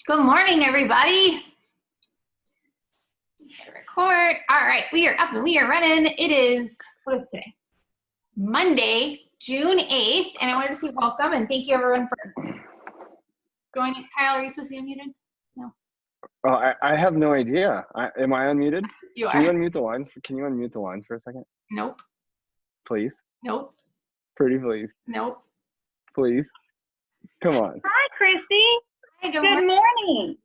Good morning, everybody. Hit record. All right, we are up and we are running. It is, what is today? Monday, June 8th, and I wanted to say welcome and thank you everyone for joining. Kyle, are you supposed to be unmuted? No. Oh, I have no idea. Am I unmuted? You are. Can you unmute the lines? Can you unmute the lines for a second? Nope. Please. Nope. Pretty please. Nope. Please. Come on. Hi, Christy. Hi, Good morning.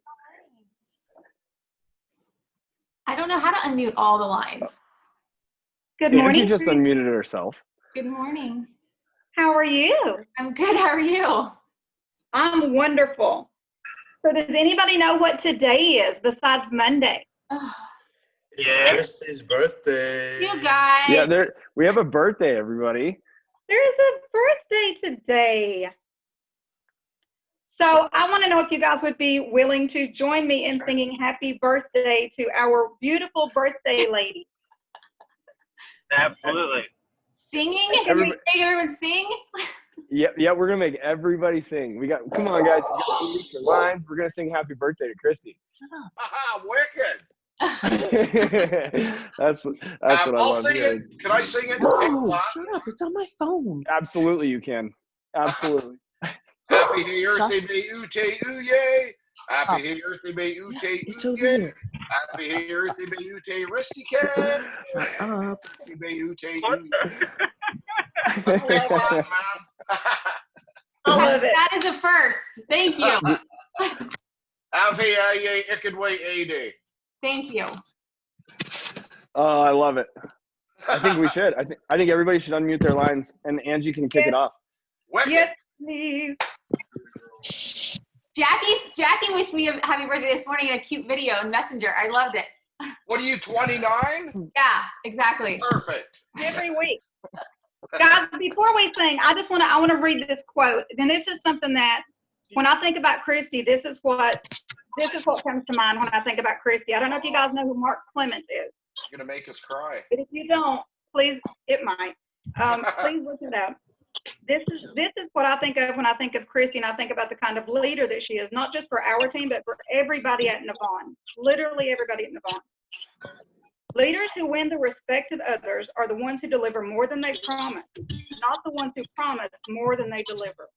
I don't know how to unmute all the lines. Good Angie morning. just unmuted herself. Good morning. How are you? I'm good. How are you? I'm wonderful. So does anybody know what today is besides Monday? Oh, It's Christy's birthday. you guys. Yeah, we have a birthday, everybody. There's a birthday today. So I want to know if you guys would be willing to join me in singing happy birthday to our beautiful birthday lady. Absolutely. Singing? Can we make everyone sing? Yeah, we're gonna make everybody sing. Come on, guys. You gotta unmute your lines. We're gonna sing happy birthday to Christy. Haha, wicked. that's what I I'll love. sing it. Can I sing it? Whoa, shut up. It's on my phone. Absolutely, you can. Absolutely. Happy birthday, Ute Uye. Happy birthday, Ute Uye. Happy birthday, Ute Ristican. Shut up. Happy Ute Uye. I love it. That is a first. Thank you. Happy Ikadway A-Day. Thank you. Oh, I love it. I think we should. I think everybody should unmute their lines, and Angie can kick it off. Wicked. Yes, please. Jackie wished me a happy birthday this morning in a cute video in Messenger. I loved it. What are you, 29? Yeah, exactly. Perfect. Every week. Guys, before we sing, I want to read this quote. And this is something that when I think about Christy, this is what comes to mind when I think about Christy. I don't know if you guys know who Mark Clements is. You're going to make us cry. But if you don't, please, it might. Please look it up. This is what I think of when I think of Christy, and I think about the kind of leader that she is, not just for our team, but for everybody at NAVAN. Literally everybody at NAVAN. Leaders who win the respect of others are the ones who deliver more than they promise, not the ones who promise more than they deliver.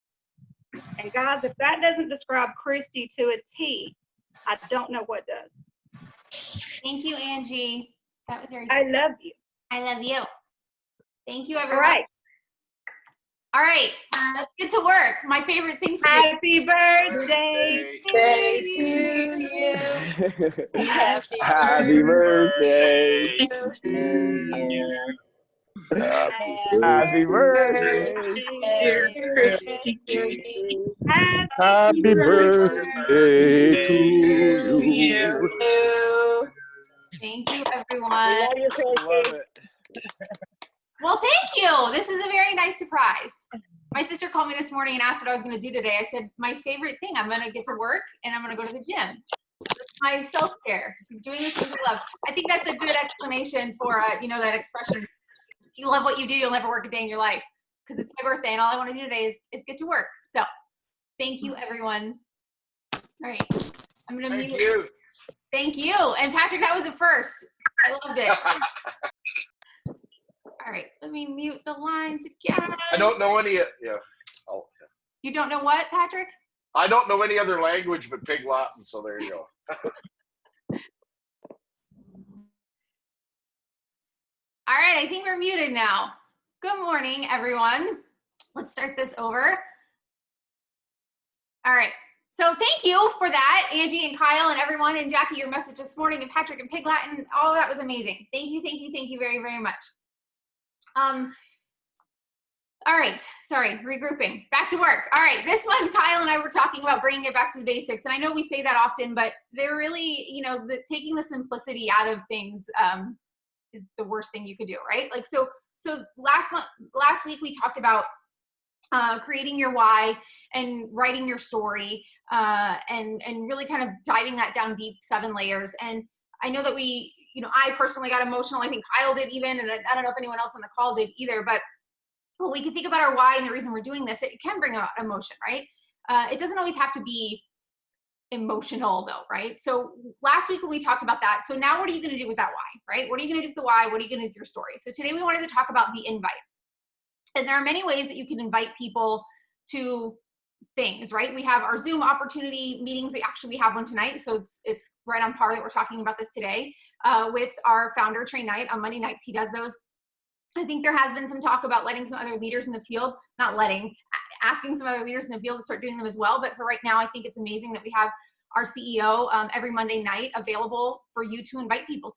And guys, if that doesn't describe Christy to a T, I don't know what does. Thank you, Angie. That was very I sweet. love you. I love you. Thank you, All everyone. right. All right, let's get to work. My favorite thing to do. Happy birthday to you. Happy birthday to you. Happy birthday, Dear Christy. happy birthday to you. Thank you, everyone. Love it. Well, thank you. This is a very nice surprise. My sister called me this morning and asked what I was going to do today. I said, my favorite thing, I'm going to get to work and I'm going to go to the gym. It's my self-care. Just doing the things I love. I think that's a good explanation for, that expression. If you love what you do, you'll never work a day in your life. Because it's my birthday and all I want to do today is get to work. So thank you, everyone. All right. I'm going to mute. Thank you. Thank you. And Patrick, that was a first. I loved it. All right, let me mute the lines again. I don't know any. You don't know what, Patrick? I don't know any other language but Pig Latin, so there you go. All right, I think we're muted now. Good morning, everyone. Let's start this over. All right, so thank you for that, Angie and Kyle and everyone, and Jackie, your message this morning, and Patrick and Pig Latin. All of that was amazing. Thank you very, very much. All right, sorry, regrouping, back to work. All right, this month, Kyle and I were talking about bringing it back to the basics, and I know we say that often, but they're really, taking the simplicity out of things is the worst thing you could do, right? Like, so last week we talked about creating your why and writing your story, and really kind of diving that down deep, 7 layers. And I know that I personally got emotional. I think Kyle did even, and I don't know if anyone else on the call did either, but when we can think about our why and the reason we're doing this, it can bring out emotion, right? It doesn't always have to be emotional though, right? So last week when we talked about that, so now what are you going to do with that why, right? What are you going to do with the why? What are you going to do with your story? So today we wanted to talk about the invite. And there are many ways that you can invite people to things, right? We have our Zoom opportunity meetings. We have one tonight. So it's right on par that we're talking about this today with our founder train night on Monday nights. He does those. I think there has been some talk about letting some other leaders in the field, asking some other leaders in the field to start doing them as well. But for right now, I think it's amazing that we have our CEO every Monday night available for you to invite people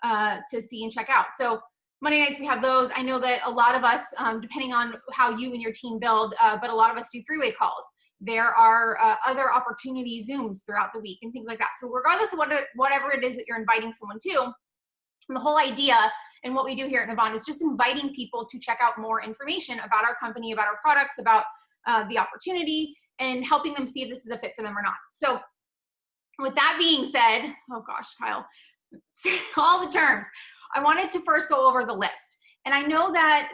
to see and check out. So Monday nights, we have those. I know that a lot of us, depending on how you and your team build, but a lot of us do three-way calls. There are other opportunity Zooms throughout the week and things like that. So regardless of whatever it is that you're inviting someone to, the whole idea and what we do here at NAVAN is just inviting people to check out more information about our company, about our products, about the opportunity, and helping them see if this is a fit for them or not. So with that being said, oh gosh, Kyle, all the terms. I wanted to first go over the list. And I know that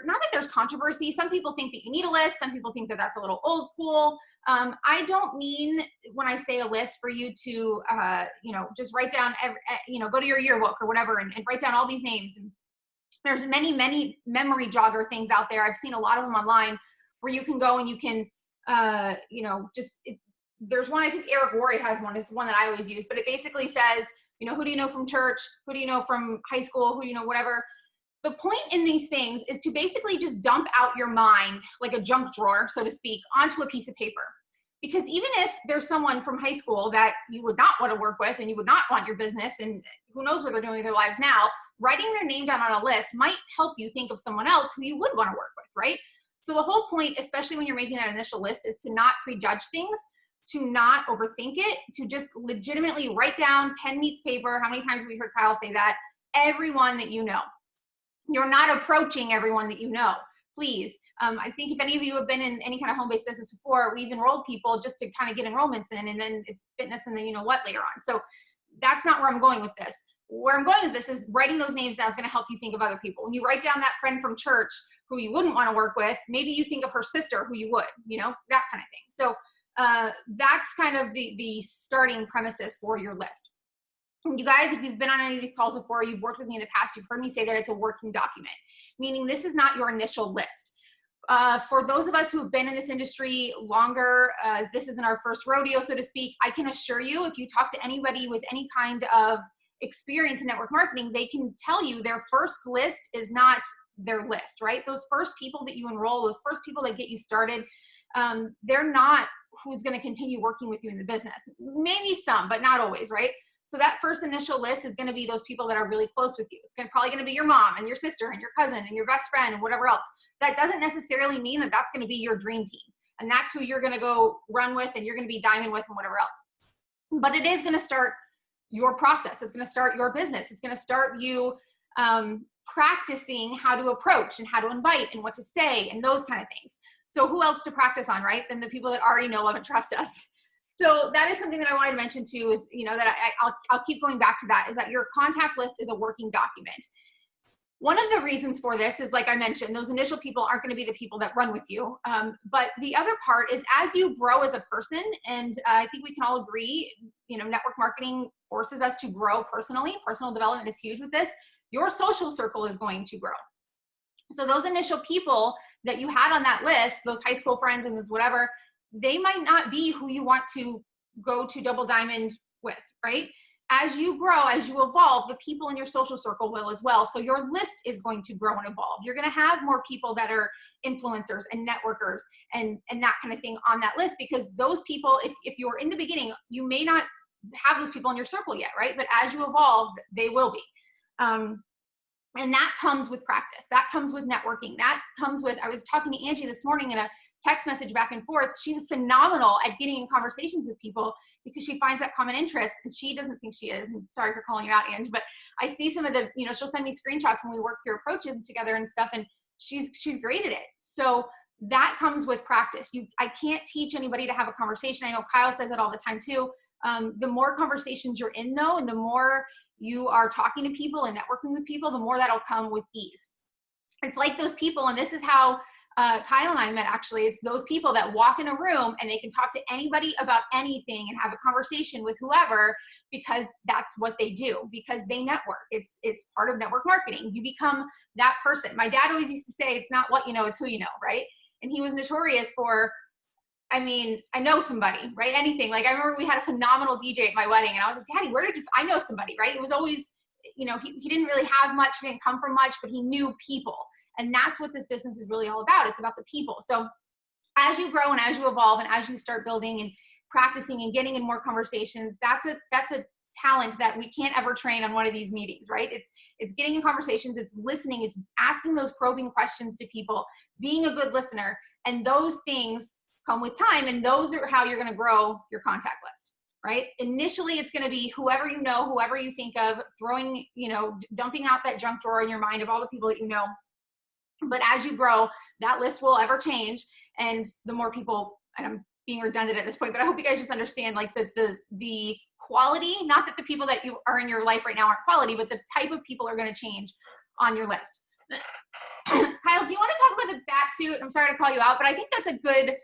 not that there's controversy. Some people think that you need a list. Some people think that that's a little old school. I don't mean when I say a list for you to, just write down, go to your yearbook or whatever and write down all these names. And there's many, many memory jogger things out there. I've seen a lot of them online where you can go and you can, there's one, I think Eric Worre has one. It's the one that I always use, but it basically says, who do you know from church? Who do you know from high school? Who do you know, whatever. The point in these things is to basically just dump out your mind, like a junk drawer, so to speak, onto a piece of paper. Because even if there's someone from high school that you would not want to work with and you would not want your business, and who knows what they're doing with their lives now, writing their name down on a list might help you think of someone else who you would want to work with, right? So the whole point, especially when you're making that initial list, is to not prejudge things, to not overthink it, to just legitimately write down, pen meets paper. How many times have we heard Kyle say that? Everyone that you know. You're not approaching everyone that you know, please. I think if any of you have been in any kind of home-based business before, we've enrolled people just to kind of get enrollments in, and then it's fitness and then you know what later on. So that's not where I'm going with this. Where I'm going with this is writing those names down is going to help you think of other people. When you write down that friend from church who you wouldn't want to work with, maybe you think of her sister who you would, that kind of thing. So that's kind of the starting premises for your list. And you guys, if you've been on any of these calls before, you've worked with me in the past, you've heard me say that it's a working document, meaning this is not your initial list. For those of us who have been in this industry longer, this isn't our first rodeo, so to speak. I can assure you, if you talk to anybody with any kind of experience in network marketing, they can tell you their first list is not their list, right? Those first people that you enroll, those first people that get you started, they're not who's going to continue working with you in the business. Maybe some, but not always, right? So that first initial list is going to be those people that are really close with you. It's probably going to be your mom and your sister and your cousin and your best friend and whatever else. That doesn't necessarily mean that that's going to be your dream team. And that's who you're going to go run with and you're going to be diamond with and whatever else. But it is going to start your process. It's going to start your business. It's going to start you practicing how to approach and how to invite and what to say and those kind of things. So who else to practice on, right? Than the people that already know, love, and trust us. So that is something that I wanted to mention too, is, that I'll keep going back to that, is that your contact list is a working document. One of the reasons for this is, like I mentioned, those initial people aren't going to be the people that run with you. But the other part is, as you grow as a person, and I think we can all agree, network marketing forces us to grow personally. Personal development is huge with this. Your social circle is going to grow. So those initial people that you had on that list, those high school friends and those whatever, they might not be who you want to go to double diamond with, right? As you grow, as you evolve, the people in your social circle will as well. So your list is going to grow and evolve. You're going to have more people that are influencers and networkers and that kind of thing on that list, because those people, if you're in the beginning, you may not have those people in your circle yet, right? But as you evolve, they will be. And that comes with practice. That comes with networking. That comes with, I was talking to Angie this morning in a text message back and forth. She's phenomenal at getting in conversations with people because she finds that common interest, and she doesn't think she is. And sorry for calling you out, Angie, but I see some of the, she'll send me screenshots when we work through approaches together and stuff, and she's great at it. So that comes with practice. I can't teach anybody to have a conversation. I know Kyle says it all the time too. The more conversations you're in though, and the more you are talking to people and networking with people, the more that'll come with ease. It's like those people, and this is how Kyle and I met, actually. It's those people that walk in a room and they can talk to anybody about anything and have a conversation with whoever, because that's what they do, because they network. It's part of network marketing. You become that person. My dad always used to say, it's not what you know, it's who you know, right? And he was notorious for, I mean, I know somebody, right? Anything. Like, I remember we had a phenomenal DJ at my wedding, and I was like, Daddy, where did you, I know somebody, right? It was always, you know, he didn't really have much, he didn't come from much, but he knew people. And that's what this business is really all about. It's about the people. So as you grow and as you evolve and as you start building and practicing and getting in more conversations, that's a talent that we can't ever train on one of these meetings, right? It's getting in conversations, it's listening, it's asking those probing questions to people, being a good listener. And those things come with time, and those are how you're going to grow your contact list, right? Initially, it's going to be whoever you know, whoever you think of, throwing, you know, dumping out that junk drawer in your mind of all the people that you know. But as you grow, that list will ever change. And the more people, and I'm being redundant at this point, but I hope you guys just understand, like, the quality, not that the people that you are in your life right now aren't quality, but the type of people are going to change on your list. Kyle, do you want to talk about the Batsuit? I'm sorry to call you out, but I think that's a good,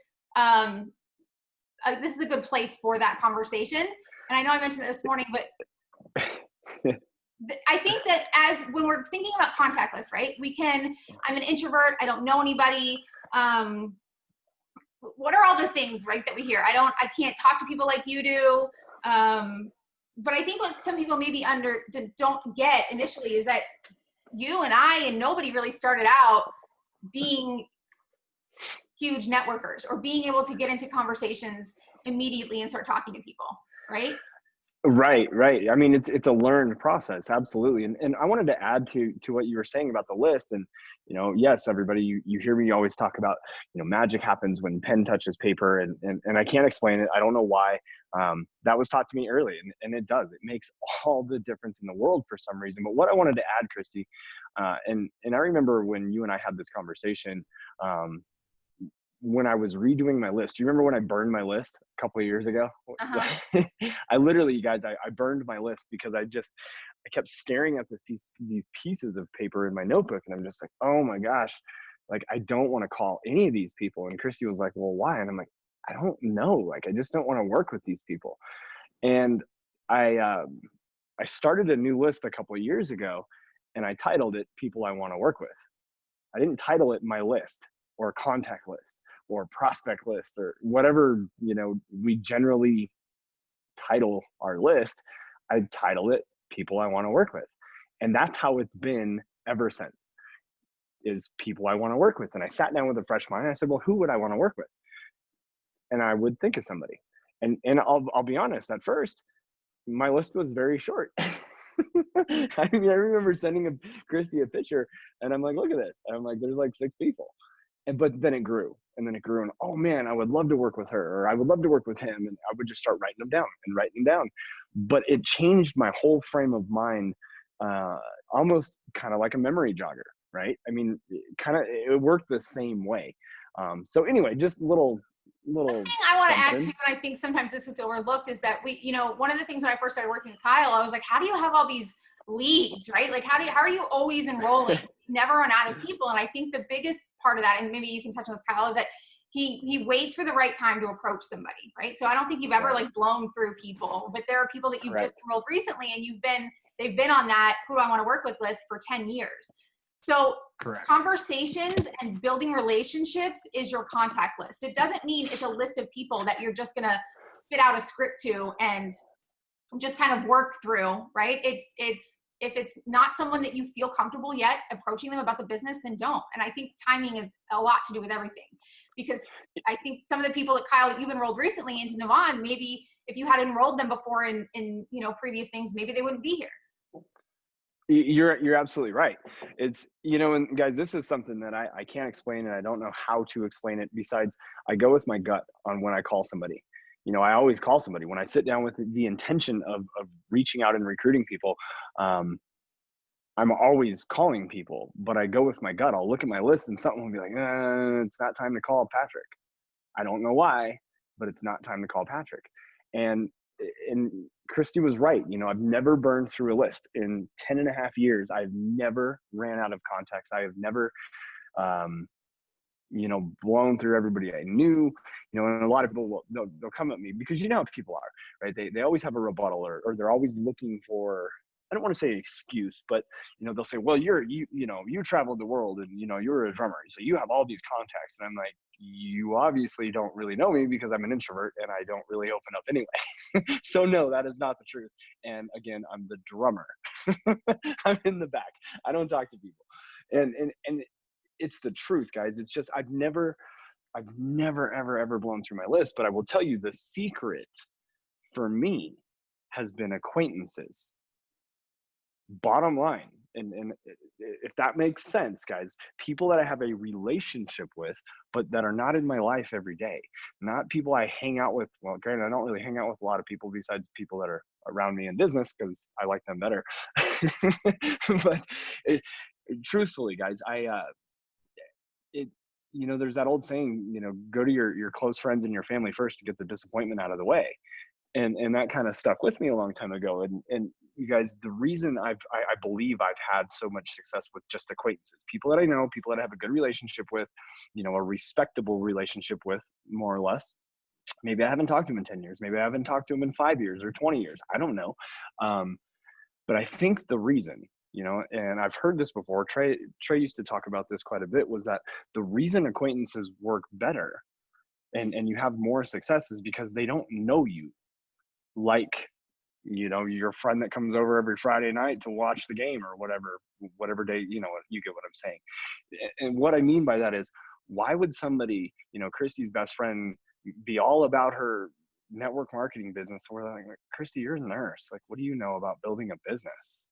this is a good place for that conversation. And I know I mentioned it this morning, but I think that when we're thinking about contact lists, right? I'm an introvert. I don't know anybody. What are all the things, right, that we hear? I can't talk to people like you do. But I think what some people maybe don't get initially is that you and I and nobody really started out being huge networkers or being able to get into conversations immediately and start talking to people, right? Right. I mean, it's a learned process. Absolutely. And I wanted to add to what you were saying about the list. And, you know, yes, everybody, you hear me always talk about, you know, magic happens when pen touches paper, and I can't explain it. I don't know why. That was taught to me early, and it does. It makes all the difference in the world for some reason. But what I wanted to add, Christy, and I remember when you and I had this conversation, when I was redoing my list. Do you remember when I burned my list a couple of years ago? Uh-huh. I literally, you guys, I burned my list because I kept staring at these pieces of paper in my notebook, and I'm just like, oh my gosh, like, I don't want to call any of these people. And Christy was like, well, why? And I'm like, I don't know. Like, I just don't want to work with these people. And I started a new list a couple of years ago, and I titled it People I Want to Work With. I didn't title it my list or contact list or prospect list or whatever, you know, we generally title our list. I title it People I Want to Work With. And that's how it's been ever since, is people I want to work with. And I sat down with a fresh mind and I said, well, who would I want to work with? And I would think of somebody. And I'll be honest, at first, my list was very short. I mean, I remember sending Christy a picture, and I'm like, look at this. And I'm like, there's like 6 people. But then it grew, and oh man, I would love to work with her, or I would love to work with him. And I would just start writing them down. But it changed my whole frame of mind, almost kind of like a memory jogger, right? I mean, it worked the same way. So anyway, just little One thing I want to add to, and I think sometimes this gets overlooked, is that we, you know, one of the things when I first started working with Kyle, I was like, how do you have all these leads, right? Like, how are you always enrolling? He's never run out of people. And I think the biggest part of that, and maybe you can touch on this, Kyle, is that he waits for the right time to approach somebody, right? So I don't think you've ever like blown through people, but there are people that you've just enrolled recently, and they've been on that who do I want to work with list for 10 years. So conversations and building relationships is your contact list. It doesn't mean it's a list of people that you're just going to fit out a script to and just kind of work through, right? If it's not someone that you feel comfortable yet approaching them about the business, then don't. And I think timing is a lot to do with everything, because I think some of the people that Kyle, that you've enrolled recently into NAVAN, maybe if you had enrolled them before in you know, previous things, maybe they wouldn't be here. You're absolutely right. It's, you know, and guys, this is something that I can't explain, and I don't know how to explain it, besides I go with my gut on when I call somebody. You know, I always call somebody when I sit down with the intention of reaching out and recruiting people. I'm always calling people, but I go with my gut. I'll look at my list and something will be like, it's not time to call Patrick. I don't know why, but it's not time to call Patrick. And Christy was right. You know, I've never burned through a list in 10 and a half years. I've never ran out of contacts. I have never, blown through everybody I knew, and a lot of people they'll come at me because you know how people are, right? They always have a rebuttal, or they're always looking for, I don't want to say excuse, but they'll say, well, you traveled the world and you're a drummer, so you have all these contacts. And I'm like, you obviously don't really know me because I'm an introvert and I don't really open up anyway. So no, that is not the truth. And again, I'm the drummer. I'm in the back. I don't talk to people. And it's the truth, guys. It's just I've never ever blown through my list, but I will tell you the secret for me has been acquaintances. Bottom line. And if that makes sense, guys, people that I have a relationship with, but that are not in my life every day, not people I hang out with. Well, granted, I don't really hang out with a lot of people besides people that are around me in business because I like them better. But truthfully, guys, there's that old saying, go to your close friends and your family first to get the disappointment out of the way. And that kind of stuck with me a long time ago. And you guys, the reason I believe I've had so much success with just acquaintances, people that I know, people that I have a good relationship with, a respectable relationship with, more or less. Maybe I haven't talked to them in 10 years. Maybe I haven't talked to them in 5 years or 20 years. I don't know. But I think the reason, and I've heard this before, Trey used to talk about this quite a bit, was that the reason acquaintances work better and you have more success is because they don't know you like, your friend that comes over every Friday night to watch the game or whatever day, you get what I'm saying. And what I mean by that is, why would somebody, Christy's best friend, be all about her network marketing business? Where they're like, Christy, you're a nurse. Like, what do you know about building a business?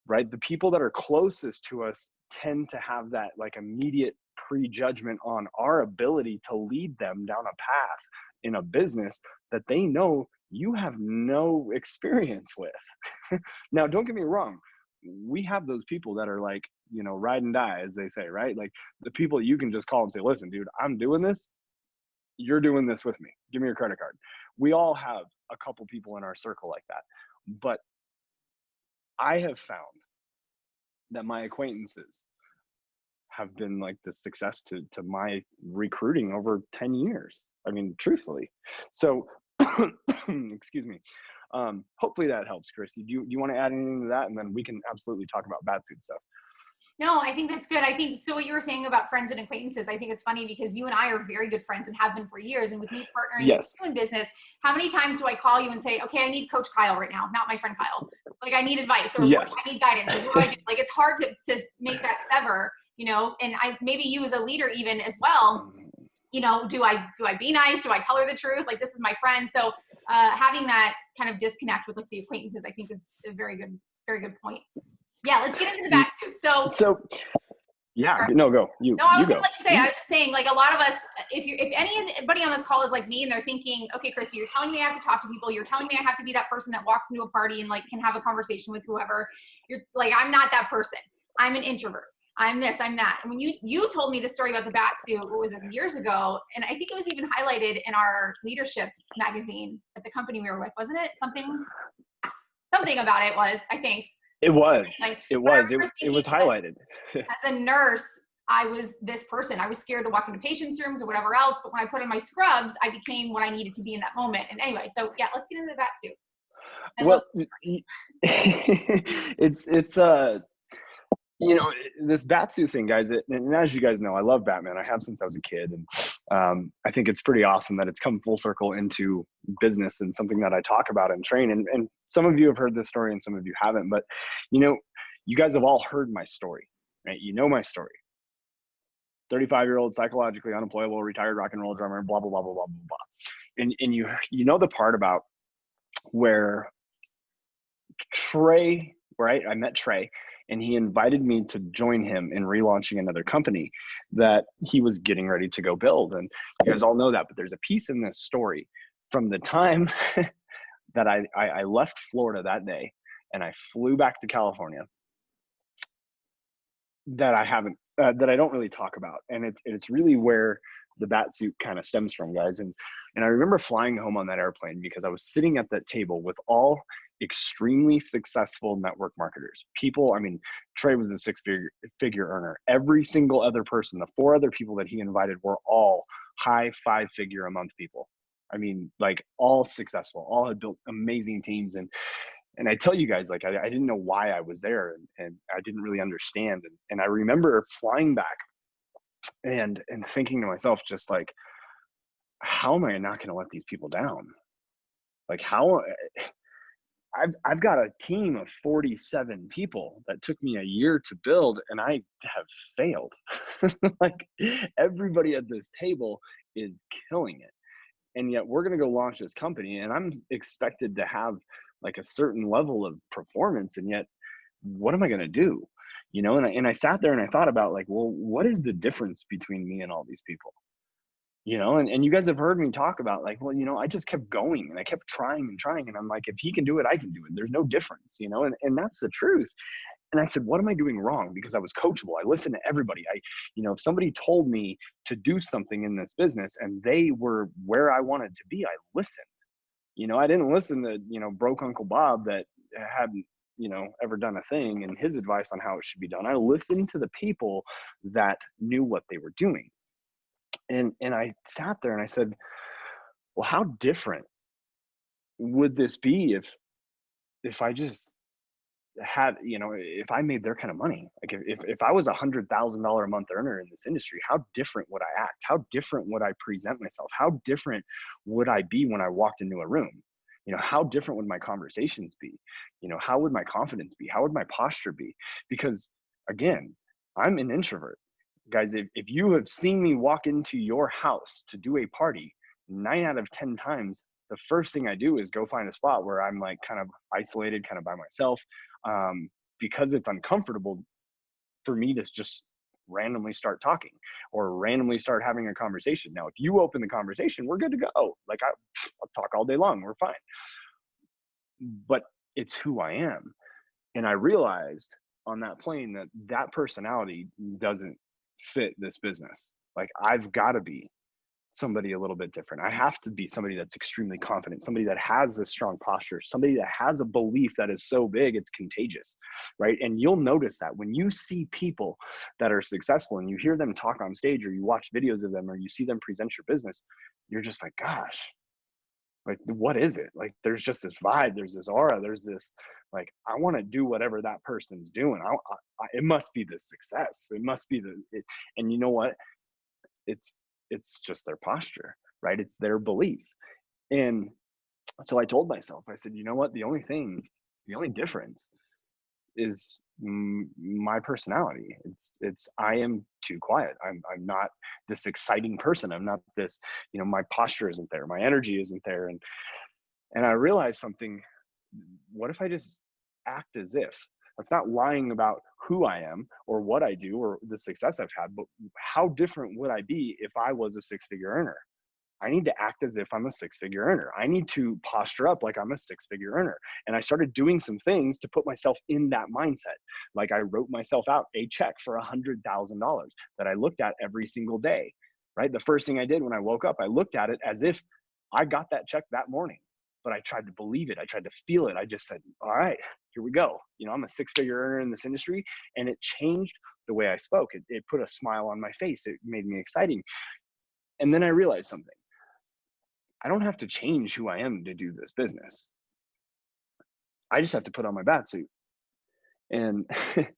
Right? The people that are closest to us tend to have that like immediate prejudgment on our ability to lead them down a path in a business that they know you have no experience with. Now, don't get me wrong. We have those people that are like, ride and die, as they say, right? Like the people you can just call and say, listen, dude, I'm doing this. You're doing this with me. Give me your credit card. We all have a couple people in our circle like that. But I have found that my acquaintances have been like the success to my recruiting over 10 years. I mean, truthfully. So, excuse me. Hopefully that helps, Chrissy. Do you want to add anything to that? And then we can absolutely talk about Batsuit stuff. No, I think that's good. I think, so what you were saying about friends and acquaintances, I think it's funny because you and I are very good friends and have been for years. And with me partnering with you in business, how many times do I call you and say, okay, I need Coach Kyle right now, not my friend Kyle. Like I need advice or I need guidance. Like, what do I do? Like it's hard to make that sever, and maybe you as a leader even as well, do I be nice? Do I tell her the truth? Like, this is my friend. So having that kind of disconnect with like the acquaintances, I think is a very good point. Yeah, let's get into the Batsuit. So yeah, sorry. no, go. I was gonna let you say. I was just saying, like a lot of us, if anybody on this call is like me and they're thinking, okay, Chrissy, you're telling me I have to talk to people. You're telling me I have to be that person that walks into a party and like can have a conversation with whoever. You're like, I'm not that person. I'm an introvert. I'm this, I'm that. And when you told me this story about the Batsuit, what was this, years ago? And I think it was even highlighted in our leadership magazine at the company we were with, wasn't it? Something about it was, I think. It was. It was highlighted. As a nurse, I was this person. I was scared to walk into patients' rooms or whatever else. But when I put on my scrubs, I became what I needed to be in that moment. And anyway, so yeah, let's get into the Batsuit. Well, it's this Batsuit thing, guys. And as you guys know, I love Batman. I have since I was a kid, and I think it's pretty awesome that it's come full circle into business and something that I talk about and train. And some of you have heard this story, and some of you haven't. But you guys have all heard my story, right? You know my story. 35-year-old, psychologically unemployable, retired rock and roll drummer, blah blah blah blah blah blah blah. And you know the part about where Trey, right? I met Trey. And he invited me to join him in relaunching another company that he was getting ready to go build. And you guys all know that, but there's a piece in this story from the time that I left Florida that day and I flew back to California that I don't really talk about. And it's really where the Batsuit kind of stems from, guys. And I remember flying home on that airplane because I was sitting at that table with all extremely successful network marketers. People, I mean, Trey was a six-figure earner. Every single other person, the 4 other people that he invited, were all high 5-figure a month people. I mean, like, all successful, all had built amazing teams. And I tell you guys, like, I didn't know why I was there, and I didn't really understand. And I remember flying back and thinking to myself, just like, how am I not going to let these people down? Like, how I've got a team of 47 people that took me a year to build, and I have failed. Like, everybody at this table is killing it. And yet we're going to go launch this company, and I'm expected to have like a certain level of performance. And yet, what am I going to do? You know, and I sat there and I thought about, like, well, what is the difference between me and all these people? You know, and you guys have heard me talk about, like, well, you know, I just kept going and I kept trying and trying. And I'm like, if he can do it, I can do it. There's no difference, you know, and that's the truth. And I said, what am I doing wrong? Because I was coachable. I listened to everybody. You know, if somebody told me to do something in this business and they were where I wanted to be, I listened. You know, I didn't listen to, you know, broke Uncle Bob that hadn't, you know, ever done a thing, and his advice on how it should be done. I listened to the people that knew what they were doing. And I sat there and I said, well, how different would this be if I just had, you know, if I made their kind of money? Like, if I was $100,000 a month earner in this industry, how different would I act? How different would I present myself? How different would I be when I walked into a room? You know, how different would my conversations be? You know, how would my confidence be? How would my posture be? Because, again, I'm an introvert. Guys, if you have seen me walk into your house to do a party, 9 out of 10 times, the first thing I do is go find a spot where I'm like kind of isolated, kind of by myself, because it's uncomfortable for me to just randomly start talking or randomly start having a conversation. Now, if you open the conversation, we're good to go. Like, I'll talk all day long. We're fine. But it's who I am. And I realized on that plane that that personality doesn't fit this business. Like, I've got to be somebody a little bit different. I have to be somebody that's extremely confident, somebody that has a strong posture, somebody that has a belief that is so big it's contagious, right? And you'll notice that when you see people that are successful and you hear them talk on stage, or you watch videos of them, or you see them present your business, you're just like, gosh, like, what is it? Like, there's just this vibe, there's this aura, there's this, like, I want to do whatever that person's doing. It must be the success. It must be and you know what? It's just their posture, right? It's their belief. And so I told myself, I said, you know what? The only difference is my personality. I am too quiet. I'm not this exciting person. I'm not this, you know, my posture isn't there. My energy isn't there. And I realized something. What if I just act as if? That's not lying about who I am or what I do or the success I've had, but how different would I be if I was a 6-figure earner? I need to act as if I'm a 6-figure earner. I need to posture up like I'm a 6-figure earner. And I started doing some things to put myself in that mindset. Like, I wrote myself out a check for $100,000 that I looked at every single day, right? The first thing I did when I woke up, I looked at it as if I got that check that morning, but I tried to believe it. I tried to feel it. I just said, all right, here we go. You know, I'm a 6-figure earner in this industry, and it changed the way I spoke. It put a smile on my face. It made me exciting. And then I realized something. I don't have to change who I am to do this business. I just have to put on my bat suit. And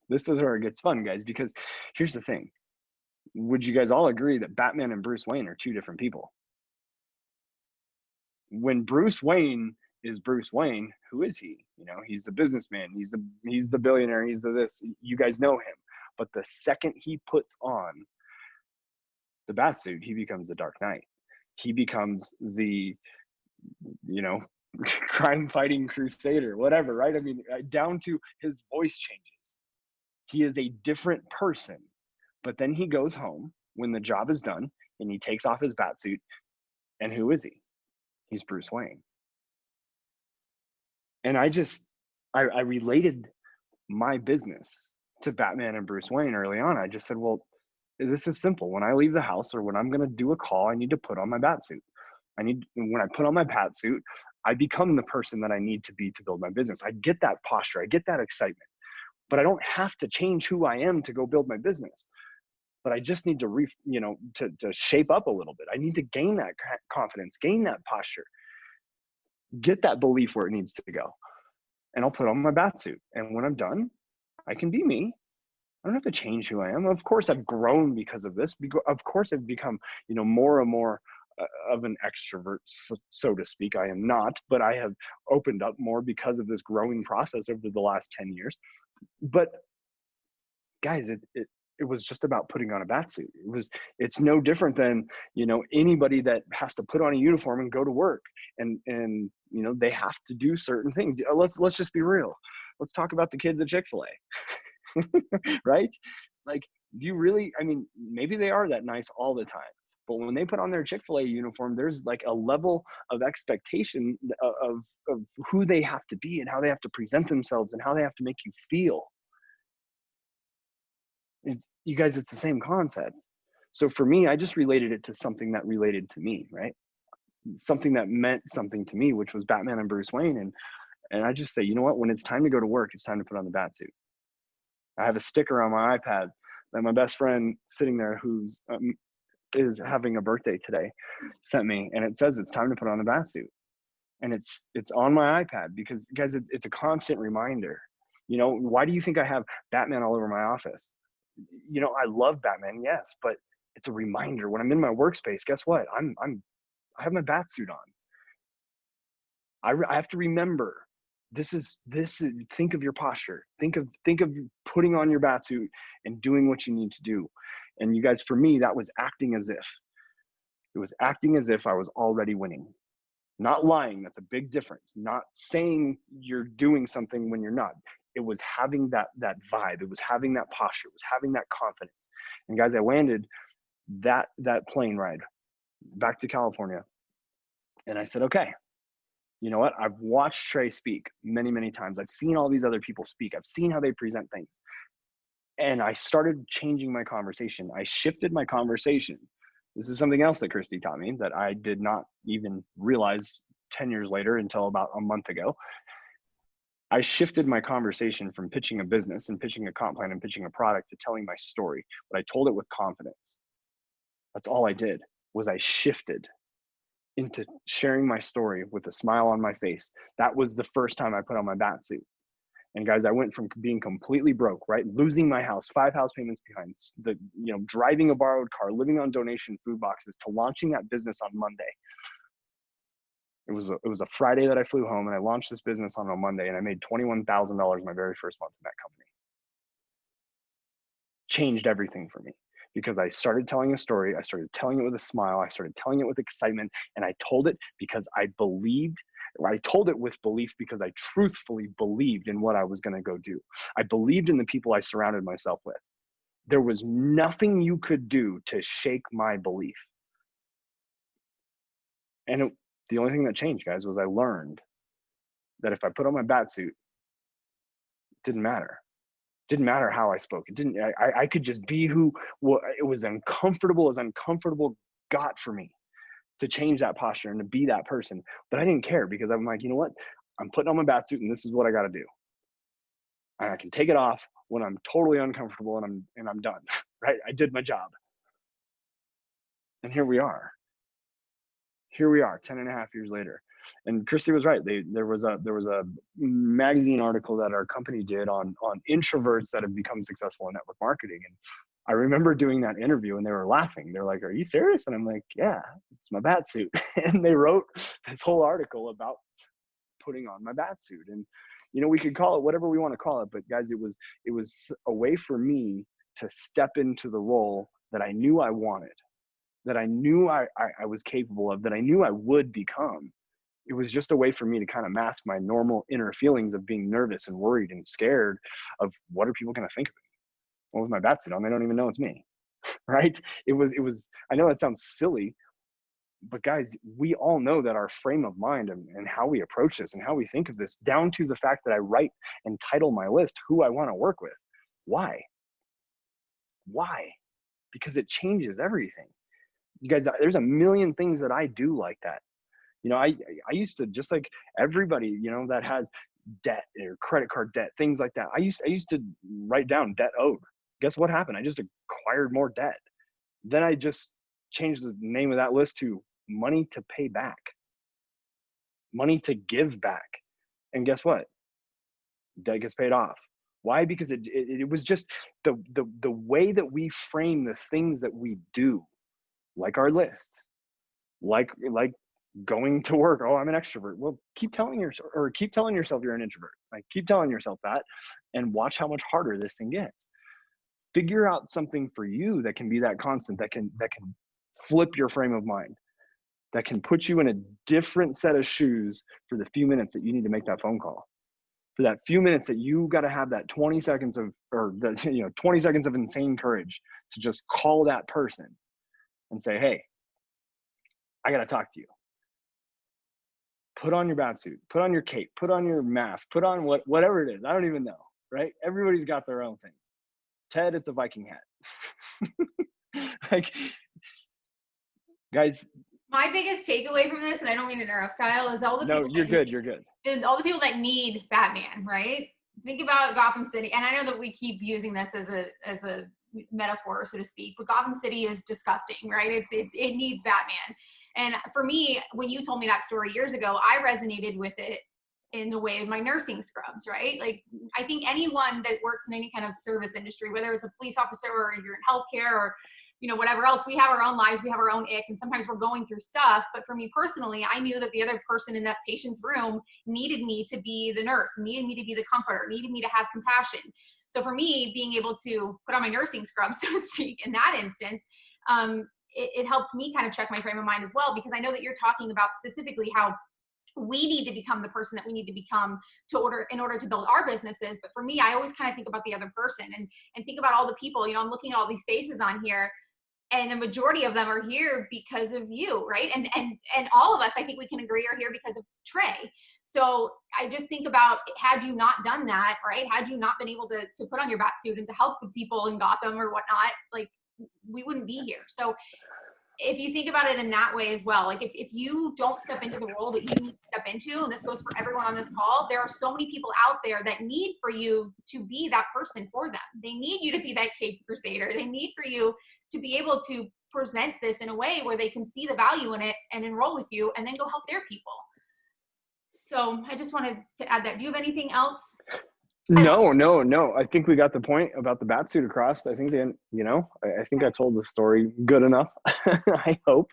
this is where it gets fun, guys, because here's the thing. Would you guys all agree that Batman and Bruce Wayne are 2 different people? When Bruce Wayne is Bruce Wayne, who is he? You know, he's the businessman. He's the billionaire. He's the this. You guys know him. But the second he puts on the bat suit, he becomes the Dark Knight. He becomes the, you know, crime fighting crusader, whatever, right? I mean, down to his voice changes. He is a different person. But then he goes home when the job is done and he takes off his bat suit. And who is he? He's Bruce Wayne. And I related my business to Batman and Bruce Wayne early on. I just said, well, This is simple. When I leave the house or when I'm going to do a call, I need to put on my bat suit. When I put on my bat suit, I become the person that I need to be to build my business. I get that posture. I get that excitement, but I don't have to change who I am to go build my business. But I just need to, to shape up a little bit. I need to gain that confidence, gain that posture, get that belief where it needs to go. And I'll put on my bat suit. And when I'm done, I can be me. I don't have to change who I am. Of course, I've grown because of this. Of course, I've become, more and more of an extrovert, so to speak. I am not, but I have opened up more because of this growing process over the last 10 years. But guys, it was just about putting on a bat suit. It's no different than, anybody that has to put on a uniform and go to work, and they have to do certain things. Let's just be real. Let's talk about the kids at Chick-fil-A. Right? Like, do you really, maybe they are that nice all the time, but when they put on their Chick-fil-A uniform, there's like a level of expectation of who they have to be and how they have to present themselves and how they have to make you feel. You guys, it's the same concept. So for me, I just related it to something that related to me, right? Something that meant something to me, which was Batman and Bruce Wayne. And I just say, you know what, when it's time to go to work, it's time to put on the bat suit. I have a sticker on my iPad that my best friend sitting there who's is having a birthday today sent me, and it says it's time to put on the bat suit. And it's on my iPad because, guys, it's a constant reminder. Why do you think I have Batman all over my office? I love Batman, yes, but it's a reminder. When I'm in my workspace, guess what? I have my bat suit on. I have to remember. This is think of your posture. Think of putting on your bat suit and doing what you need to do. And you guys, for me, that was acting as if. It was acting as if I was already winning. Not lying, that's a big difference. Not saying you're doing something when you're not. It was having that vibe. It was having that posture. It was having that confidence. And guys, I landed that plane ride back to California. And I said, okay, you know what? I've watched Trey speak many, many times. I've seen all these other people speak. I've seen how they present things. And I started changing my conversation. I shifted my conversation. This is something else that Christy taught me that I did not even realize 10 years later until about a month ago. I shifted my conversation from pitching a business and pitching a comp plan and pitching a product to telling my story, but I told it with confidence. That's all I did, was I shifted into sharing my story with a smile on my face. That was the first time I put on my bat suit. And guys, I went from being completely broke, right? Losing my house, 5 house payments behind, driving a borrowed car, living on donation food boxes, to launching that business on Monday. It was a Friday that I flew home, and I launched this business on a Monday, and I made $21,000 my very first month in that company. Changed everything for me because I started telling a story. I started telling it with a smile. I started telling it with excitement, and I told it because I believed. I told it with belief because I truthfully believed in what I was going to go do. I believed in the people I surrounded myself with. There was nothing you could do to shake my belief. And the only thing that changed, guys, was I learned that if I put on my bat suit, it didn't matter. It didn't matter how I spoke. I could just be who. Well, it was uncomfortable as uncomfortable got for me to change that posture and to be that person. But I didn't care because I'm like, you know what? I'm putting on my bat suit and this is what I got to do. And I can take it off when I'm totally uncomfortable and I'm done, right? I did my job. And here we are. 10 and a half years later. And Christy was right. There was a magazine article that our company did on introverts that have become successful in network marketing. And I remember doing that interview and they were laughing. They're like, "Are you serious?" And I'm like, "Yeah, it's my bat suit." And they wrote this whole article about putting on my bat suit. And we could call it whatever we want to call it, but guys, it was a way for me to step into the role that I knew I wanted, that I knew I was capable of, that I knew I would become. It was just a way for me to kind of mask my normal inner feelings of being nervous and worried and scared of what are people going to think of me. Well, with my bat suit on, they don't even know it's me, right? It was, I know that sounds silly, but guys, we all know that our frame of mind and how we approach this and how we think of this, down to the fact that I write and title my list who I want to work with. Why? because it changes everything. You guys, there's a million things that I do like that. You know, I used to, just like everybody, you know, that has debt or credit card debt, things like that. I used to write down debt owed. Guess what happened? I just acquired more debt. Then I just changed the name of that list to money to pay back, money to give back. And guess what? Debt gets paid off. Why? Because it was just the way that we frame the things that we do, like our list, like going to work. Oh, I'm an extrovert. Well, keep telling yourself you're an introvert. Like, keep telling yourself that, and watch how much harder this thing gets. Figure out something for you that can be that constant, that can flip your frame of mind, that can put you in a different set of shoes for the few minutes that you need to make that phone call, for that few minutes that you got to have that 20 seconds of, or the, 20 seconds of insane courage to just call that person and say, hey, I got to talk to you. Put on your bat suit, put on your cape, put on your mask, put on whatever it is. I don't even know, right? Everybody's got their own thing. Ted, it's a Viking hat. Like, guys. My biggest takeaway from this, and I don't mean to interrupt, Kyle, is all the people. No, you're good. You're good. All the people that need Batman, right? Think about Gotham City, and I know that we keep using this as a metaphor, so to speak, but Gotham City is disgusting, right? It needs Batman. And for me, when you told me that story years ago, I resonated with it in the way of my nursing scrubs, right? Like, I think anyone that works in any kind of service industry, whether it's a police officer or you're in healthcare or whatever else, we have our own lives, we have our own ick, and sometimes we're going through stuff. But for me personally, I knew that the other person in that patient's room needed me to be the nurse, needed me to be the comforter, needed me to have compassion. So for me, being able to put on my nursing scrubs, so to speak, in that instance, it helped me kind of check my frame of mind as well, because I know that you're talking about specifically how we need to become the person that we need to become in order to build our businesses. But for me, I always kind of think about the other person and think about all the people, I'm looking at all these faces on here, and the majority of them are here because of you, right? And all of us, I think we can agree, are here because of Trey. So I just think about, had you not done that, right? Had you not been able to put on your bat suit and to help the people in Gotham or whatnot, like, we wouldn't be here. So if you think about it in that way as well, like if you don't step into the role that you need to step into, and this goes for everyone on this call, there are so many people out there that need for you to be that person for them. They need you to be that Cape Crusader. They need for you to be able to present this in a way where they can see the value in it and enroll with you and then go help their people. So I just wanted to add that. Do you have anything else? No. I think we got the point about the bat suit across. I think I think I told the story good enough. I hope.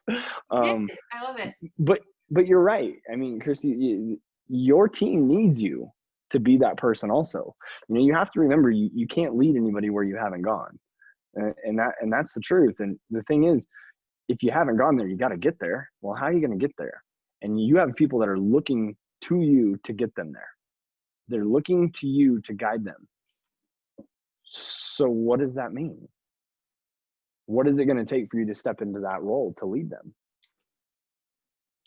I love it. But you're right. I mean, Christy, your team needs you to be that person also. You have to remember, you can't lead anybody where you haven't gone. And that's the truth. And the thing is, if you haven't gone there, you got to get there. Well, how are you going to get there? And you have people that are looking to you to get them there. They're looking to you to guide them. So what does that mean? What is it going to take for you to step into that role to lead them?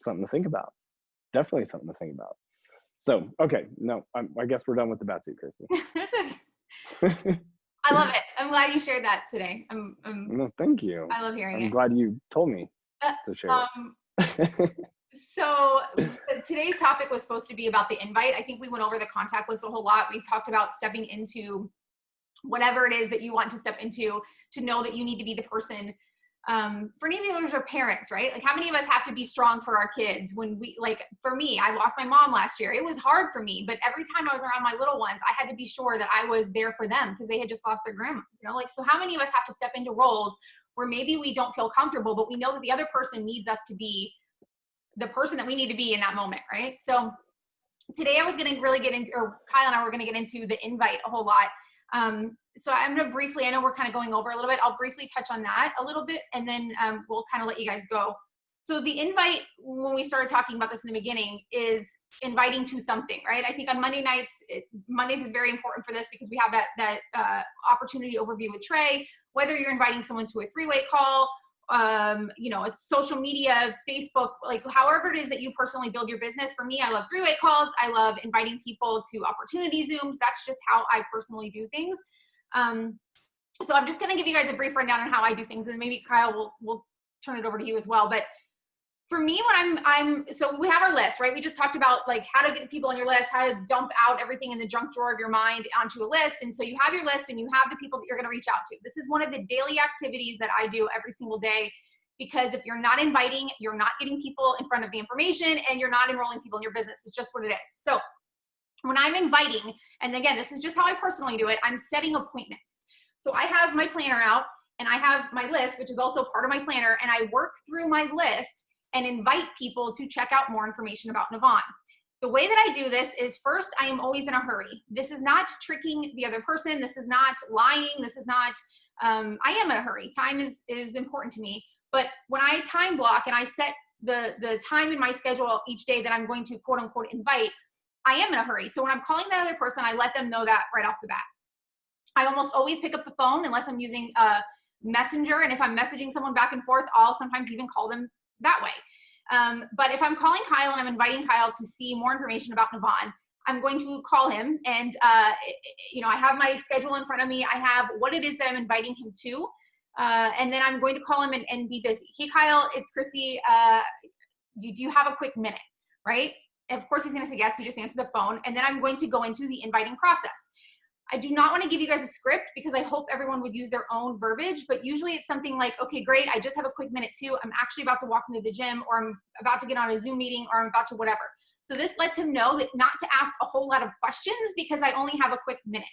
Something to think about. Definitely something to think about. So, okay, no, I guess we're done with the bat suit, Christy. That's okay. I love it. I'm glad you shared that today. No, thank you. I love hearing it. I'm glad you told me to share it. So today's topic was supposed to be about the invite. I think we went over the contact list a whole lot. We talked about stepping into whatever it is that you want to step into, to know that you need to be the person. For any of those are parents, right? Like, how many of us have to be strong for our kids? When for me, I lost my mom last year. It was hard for me, but every time I was around my little ones, I had to be sure that I was there for them because they had just lost their grandma. So how many of us have to step into roles where maybe we don't feel comfortable, but we know that the other person needs us to be the person that we need to be in that moment, right? So today I was going to really get into, or Kyle and I were going to get into the invite a whole lot. So I'm going to briefly, I know we're kind of going over a little bit. I'll briefly touch on that a little bit, and then we'll kind of let you guys go. So the invite, when we started talking about this in the beginning, is inviting to something, right? I think on Monday nights, Mondays is very important for this because we have that opportunity overview with Trey, whether you're inviting someone to a three-way call, it's social media, Facebook, like however it is that you personally build your business. For me, I love three-way calls. I love inviting people to opportunity Zooms. That's just how I personally do things. So I'm just going to give you guys a brief rundown on how I do things, and maybe Kyle will turn it over to you as well. But for me, when so we have our list, right? We just talked about like how to get people on your list, how to dump out everything in the junk drawer of your mind onto a list. And so you have your list and you have the people that you're going to reach out to. This is one of the daily activities that I do every single day, because if you're not inviting, you're not getting people in front of the information, and you're not enrolling people in your business. It's just what it is. So when I'm inviting, and again, this is just how I personally do it, I'm setting appointments. So I have my planner out and I have my list, which is also part of my planner, and I work through my list and invite people to check out more information about NAVAN. The way that I do this is, first, I am always in a hurry. This is not tricking the other person. This is not lying. This is not, I am in a hurry. Time is important to me. But when I time block and I set the time in my schedule each day that I'm going to quote unquote invite, I am in a hurry. So when I'm calling that other person, I let them know that right off the bat. I almost always pick up the phone unless I'm using Messenger. And if I'm messaging someone back and forth, I'll sometimes even call them that way. But if I'm calling Kyle and I'm inviting Kyle to see more information about NAVAN, I'm going to call him, and you know, I have my schedule in front of me. I have what it is that I'm inviting him to, and then I'm going to call him and be busy. Hey Kyle, it's Chrissy. Do you have a quick minute, right? And of course he's going to say yes. You just answer the phone, and then I'm going to go into the inviting process. I do not want to give you guys a script because I hope everyone would use their own verbiage, but usually it's something like, okay, great, I just have a quick minute too. I'm actually about to walk into the gym, or I'm about to get on a Zoom meeting, or I'm about to whatever. So this lets him know that not to ask a whole lot of questions because I only have a quick minute.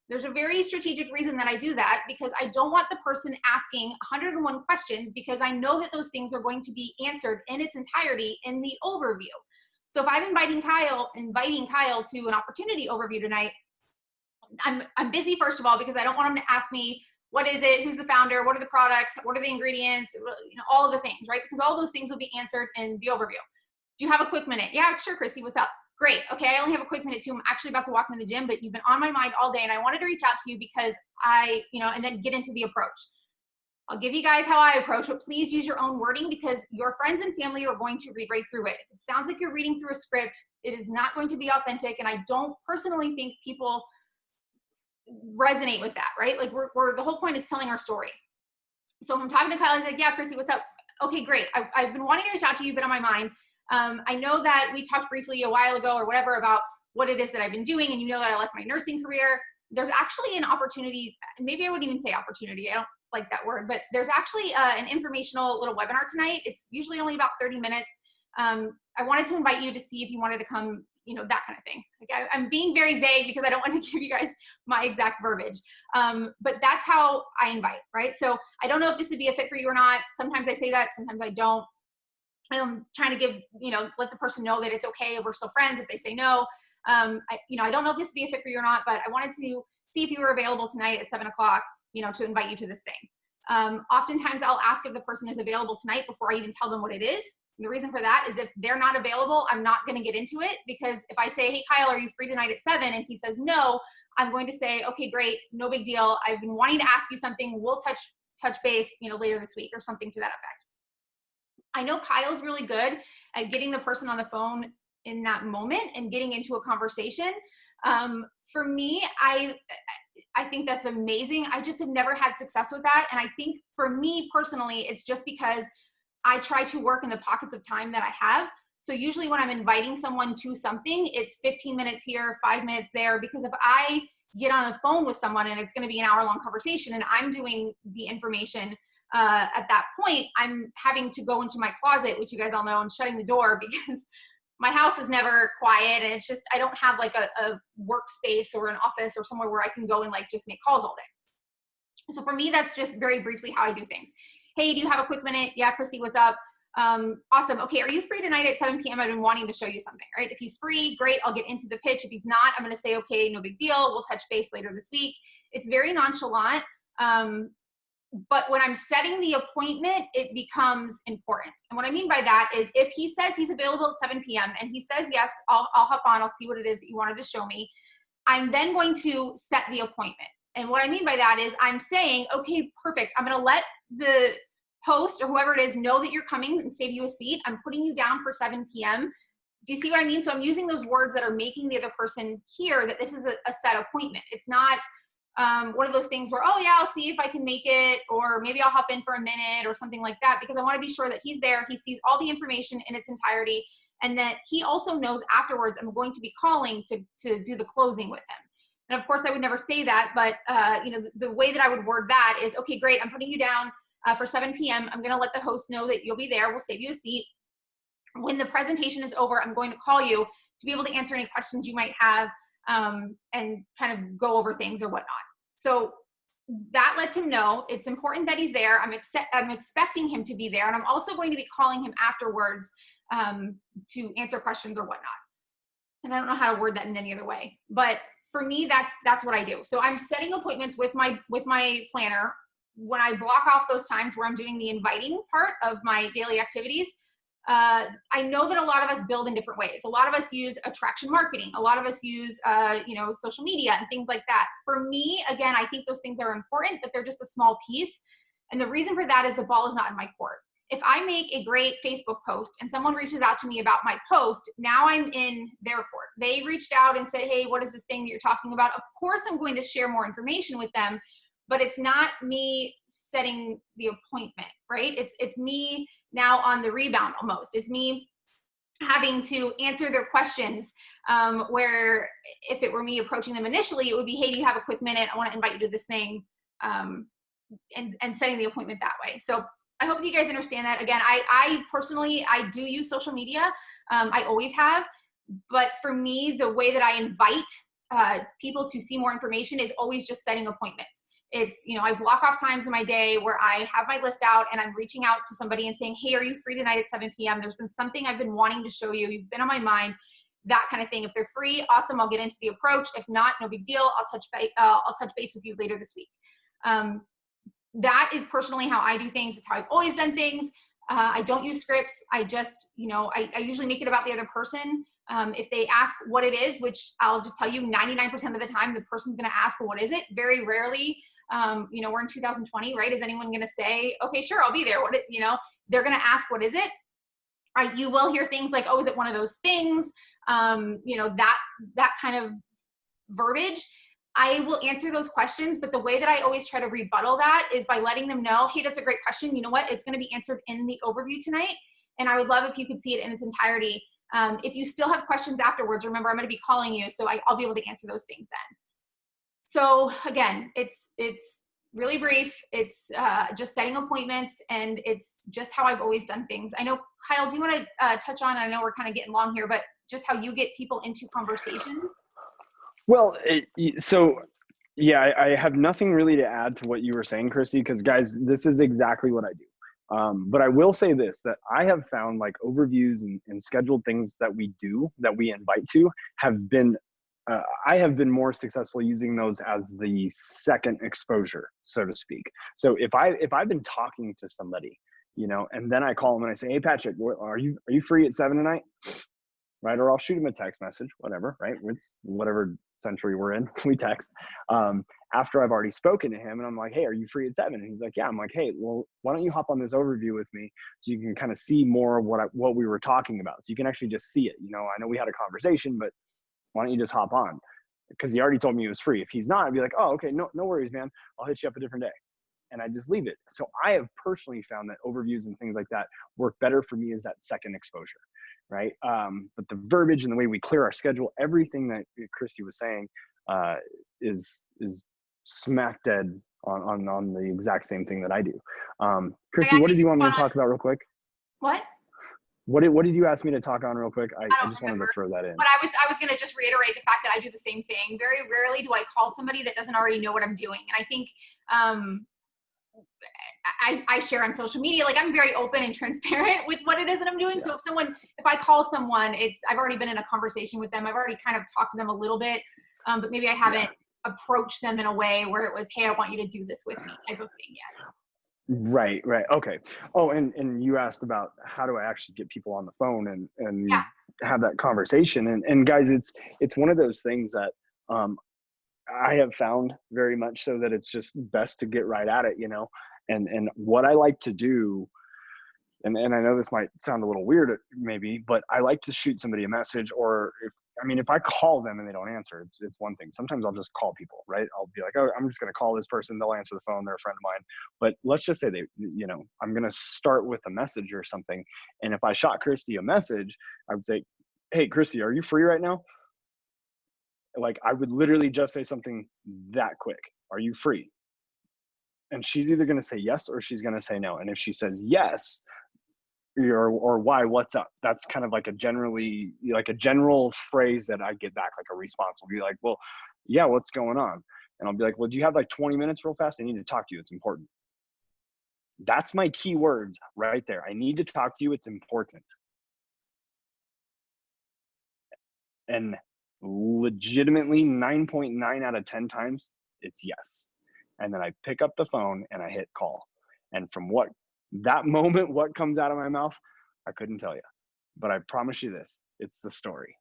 There's a very strategic reason that I do that, because I don't want the person asking 101 questions, because I know that those things are going to be answered in its entirety in the overview. So if I'm inviting Kyle to an opportunity overview tonight, I'm busy, first of all, because I don't want him to ask me, what is it? Who's the founder? What are the products? What are the ingredients? You know, all of the things, right? Because all those things will be answered in the overview. Do you have a quick minute? Yeah, sure, Chrissy, what's up? Great. Okay, I only have a quick minute too. I'm actually about to walk into the gym, but you've been on my mind all day, and I wanted to reach out to you because and then get into the approach. I'll give you guys how I approach, but please use your own wording, because your friends and family are going to read right through it. If it sounds like you're reading through a script, it is not going to be authentic, and I don't personally think people resonate with that, right? Like the whole point is telling our story. So if I'm talking to Kyle, he's like, yeah, Chrissy, what's up? Okay, great. I've been wanting to reach out to you, been on my mind. I know that we talked briefly a while ago or whatever about what it is that I've been doing, and you know that I left my nursing career. There's actually an opportunity, maybe I wouldn't even say opportunity, I don't like that word, but there's actually an informational little webinar tonight. It's usually only about 30 minutes. I wanted to invite you to see if you wanted to come, you know, that kind of thing. Like I'm being very vague because I don't want to give you guys my exact verbiage. But that's how I invite, right? So I don't know if this would be a fit for you or not. Sometimes I say that, sometimes I don't. I'm trying to give, you know, let the person know that it's okay, we're still friends if they say no. I don't know if this would be a fit for you or not, but I wanted to see if you were available tonight at 7 o'clock, you know, to invite you to this thing. Oftentimes I'll ask if the person is available tonight before I even tell them what it is. And the reason for that is if they're not available, I'm not going to get into it, because if I say, hey, Kyle, are you free tonight at 7? And he says no, I'm going to say, okay, great, no big deal. I've been wanting to ask you something. We'll touch base, you know, later this week, or something to that effect. I know Kyle's really good at getting the person on the phone in that moment and getting into a conversation. For me, I think that's amazing. I just have never had success with that. And I think for me personally, it's just because I try to work in the pockets of time that I have. So usually when I'm inviting someone to something, it's 15 minutes here, 5 minutes there, because if I get on the phone with someone and it's going to be an hour-long conversation and I'm doing the information at that point, I'm having to go into my closet, which you guys all know, and shutting the door because my house is never quiet, and it's just, I don't have like a workspace or an office or somewhere where I can go and like just make calls all day. So for me, that's just very briefly how I do things. Hey, do you have a quick minute? Yeah, Christy, what's up? Awesome. Okay, are you free tonight at 7 p.m.? I've been wanting to show you something, right? If he's free, great, I'll get into the pitch. If he's not, I'm gonna say, okay, no big deal. We'll touch base later this week. It's very nonchalant. But when I'm setting the appointment, it becomes important. And what I mean by that is if he says he's available at 7 p.m. and he says, yes, I'll hop on, I'll see what it is that you wanted to show me, I'm then going to set the appointment. And what I mean by that is I'm saying, okay, perfect. I'm going to let the host or whoever it is know that you're coming and save you a seat. I'm putting you down for 7 p.m. Do you see what I mean? So I'm using those words that are making the other person hear that this is a set appointment. It's not one of those things where, oh yeah, I'll see if I can make it, or maybe I'll hop in for a minute or something like that, because I want to be sure that he's there, he sees all the information in its entirety, and that he also knows afterwards I'm going to be calling to do the closing with him. And of course I would never say that, but you know, the way that I would word that is, okay, great, I'm putting you down for 7 p.m. I'm going to let the host know that you'll be there. We'll save you a seat. When the presentation is over, I'm going to call you to be able to answer any questions you might have, and kind of go over things or whatnot. So that lets him know it's important that he's there. I'm expecting him to be there. And I'm also going to be calling him afterwards to answer questions or whatnot. And I don't know how to word that in any other way, but for me, that's what I do. So I'm setting appointments with my planner. When I block off those times where I'm doing the inviting part of my daily activities, I know that a lot of us build in different ways. A lot of us use attraction marketing. A lot of us use, you know, social media and things like that. For me, again, I think those things are important, but they're just a small piece. And the reason for that is the ball is not in my court. If I make a great Facebook post and someone reaches out to me about my post, now I'm in their court. They reached out and said, hey, what is this thing that you're talking about? Of course, I'm going to share more information with them, but it's not me setting the appointment, right? It's me now on the rebound almost. It's me having to answer their questions, where if it were me approaching them initially, it would be, hey, do you have a quick minute? I want to invite you to this thing, and setting the appointment that way. So I hope you guys understand that. Again, I personally, I do use social media. I always have, but for me, the way that I invite people to see more information is always just setting appointments. It's, you know, I block off times in my day where I have my list out and I'm reaching out to somebody and saying, hey, are you free tonight at 7 p.m.? There's been something I've been wanting to show you. You've been on my mind, that kind of thing. If they're free, awesome, I'll get into the approach. If not, no big deal. I'll touch base with you later this week. That is personally how I do things. It's how I've always done things. I don't use scripts. I just, you know, I usually make it about the other person. If they ask what it is, which I'll just tell you 99% of the time, the person's going to ask, well, what is it? Very rarely, you know, we're in 2020, right? Is anyone going to say, okay, sure, I'll be there. You know, they're going to ask, what is it? You will hear things like, oh, is it one of those things? You know, that kind of verbiage. I will answer those questions, but the way that I always try to rebuttal that is by letting them know, hey, that's a great question. You know what? It's going to be answered in the overview tonight. And I would love if you could see it in its entirety. If you still have questions afterwards, remember, I'm going to be calling you, so I'll be able to answer those things then. So again, it's really brief. It's just setting appointments, and it's just how I've always done things. I know, Kyle, do you want to touch on, I know we're kind of getting long here, but just how you get people into conversations? Well, so yeah, I have nothing really to add to what you were saying, Chrissy, because guys, this is exactly what I do. But I will say this, that I have found like overviews and scheduled things that we do, that we invite to, have been, I have been more successful using those as the second exposure, so to speak. So if I've been talking to somebody, you know, and then I call them and I say, hey, Patrick, are you free at 7 tonight? Right? Or I'll shoot him a text message, whatever, right? It's whatever century we're in, we text. After I've already spoken to him and I'm like, hey, are you free at 7? And he's like, yeah. I'm like, hey, well, why don't you hop on this overview with me so you can kind of see more of what we were talking about. So you can actually just see it. You know, I know we had a conversation, but why don't you just hop on? Because he already told me he was free. If he's not, I'd be like, oh, okay, no worries, man. I'll hit you up a different day. And I just leave it. So I have personally found that overviews and things like that work better for me as that second exposure. Right. But the verbiage and the way we clear our schedule, everything that Christy was saying is smack dead on the exact same thing that I do. Christy, what did you want me to talk about real quick? What? What did you ask me to talk on real quick? I just wanted to throw that in. But I was going to just reiterate the fact that I do the same thing. Very rarely do I call somebody that doesn't already know what I'm doing. And I think I share on social media, like I'm very open and transparent with what it is that I'm doing. Yeah. So if I call someone, I've already been in a conversation with them. I've already kind of talked to them a little bit, but maybe I haven't approached them in a way where it was, hey, I want you to do this with me type of thing yet. Right. Okay. Oh, and you asked about how do I actually get people on the phone and have that conversation. And guys, it's one of those things that I have found very much so that it's just best to get right at it, you know. And what I like to do, and I know this might sound a little weird maybe, but I like to shoot somebody a message, or I mean, if I call them and they don't answer, it's one thing. Sometimes I'll just call people, right? I'll be like, oh, I'm just going to call this person. They'll answer the phone. They're a friend of mine. But let's just say I'm going to start with a message or something. And if I shot Christy a message, I would say, hey, Christy, are you free right now? Like, I would literally just say something that quick. Are you free? And she's either going to say yes or she's going to say no. And if she says yes, or why, what's up? That's kind of like a general phrase that I get back, like a response will be like, well, yeah, what's going on? And I'll be like, well, do you have like 20 minutes real fast? I need to talk to you. It's important. That's my key words right there. I need to talk to you. It's important. And legitimately 9.9 out of 10 times, it's yes. And then I pick up the phone and I hit call. And from that moment, what comes out of my mouth, I couldn't tell you. But I promise you this, it's the story.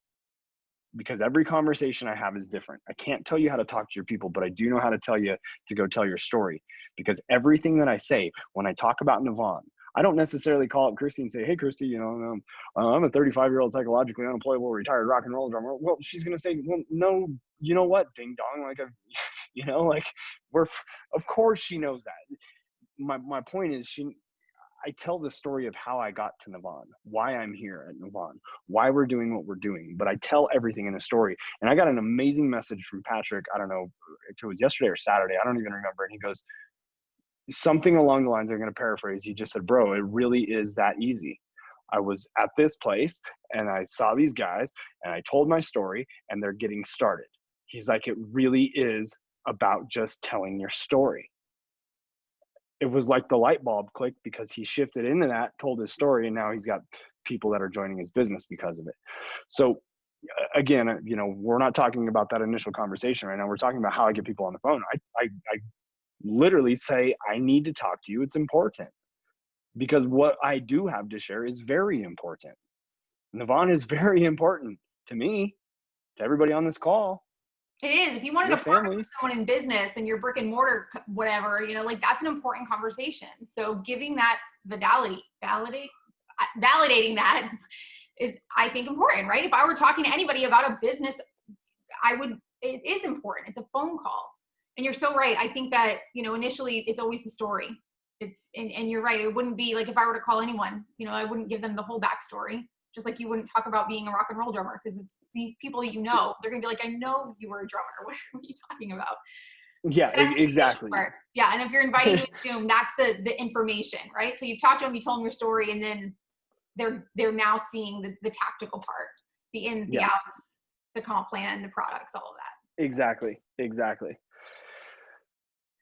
Because every conversation I have is different. I can't tell you how to talk to your people, but I do know how to tell you to go tell your story. Because everything that I say, when I talk about NAVAN, I don't necessarily call up Christy and say, hey, Christy, I'm a 35-year-old psychologically unemployable retired rock and roll drummer. Well, she's going to say, well, no, you know what, ding dong, of course she knows that. My point is I tell the story of how I got to NAVAN, why I'm here at NAVAN, why we're doing what we're doing, but I tell everything in a story. And I got an amazing message from Patrick. I don't know if it was yesterday or Saturday. I don't even remember. And he goes, something along the lines, I'm going to paraphrase. He just said, bro, it really is that easy. I was at this place and I saw these guys and I told my story and they're getting started. He's like, it really is about just telling your story. It was like the light bulb clicked because he shifted into that, told his story, and now he's got people that are joining his business because of it. So again, we're not talking about that initial conversation right now. We're talking about how I get people on the phone. I literally say, I need to talk to you. It's important because what I do have to share is very important. NAVAN is very important to me, to everybody on this call. It is. If you wanted to partner with someone in business and your brick and mortar, whatever, that's an important conversation. So giving that validating that is, I think, important, right? If I were talking to anybody about a business, it is important. It's a phone call. And you're so right. I think that, initially it's always the story. And you're right. It wouldn't be like if I were to call anyone, I wouldn't give them the whole backstory. Just like you wouldn't talk about being a rock and roll drummer, because it's these people they're going to be like, I know you were a drummer. What are you talking about? Yeah, exactly. Yeah, and if you're inviting to Zoom, that's the information, right? So you've talked to them, you told them your story, and then they're now seeing the tactical part, the ins, the outs, the comp plan, the products, all of that. Exactly.